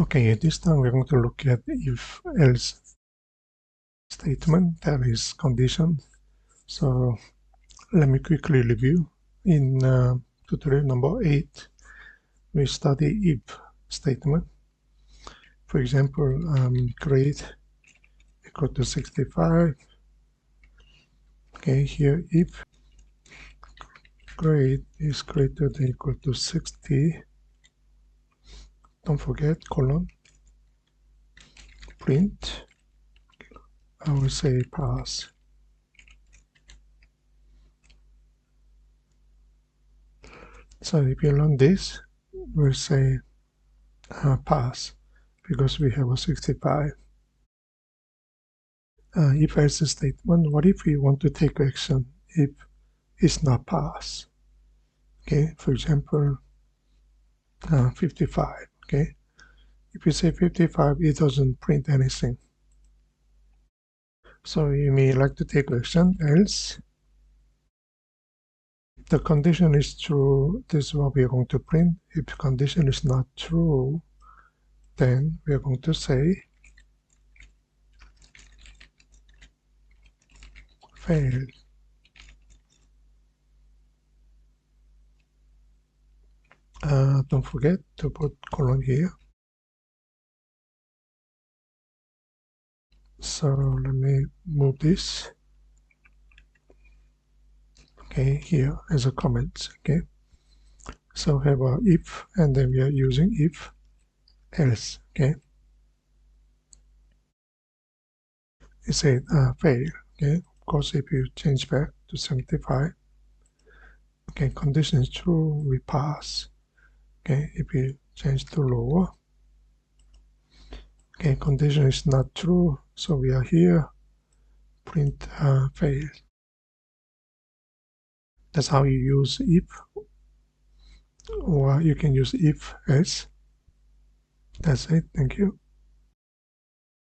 Okay, this time we're going to look at if-else statement, that is condition. So let me quickly review. In tutorial number 8, we study if statement. For example, grade equal to 65. Okay, here if grade is greater than or equal to 60, don't forget colon, print, I will say pass. So if you learn this, we'll say pass because we have a 65. If else statement, what if we want to take action if it's not pass? Okay, for example, 55. Okay, if you say 55, it doesn't print anything. So you may like to take action, else if the condition is true, this is what we are going to print. If the condition is not true, then we are going to say failed. Don't forget to put colon here. So let me move this, okay, here as a comment. Okay, so have a if, and then we are using if else. Okay, it said fail. Okay, of course if you change back to 75, okay, condition is true, we pass. Okay, if you change to lower, okay, condition is not true, so we are here, print fail. That's how you use if, or you can use if else. That's it. Thank you.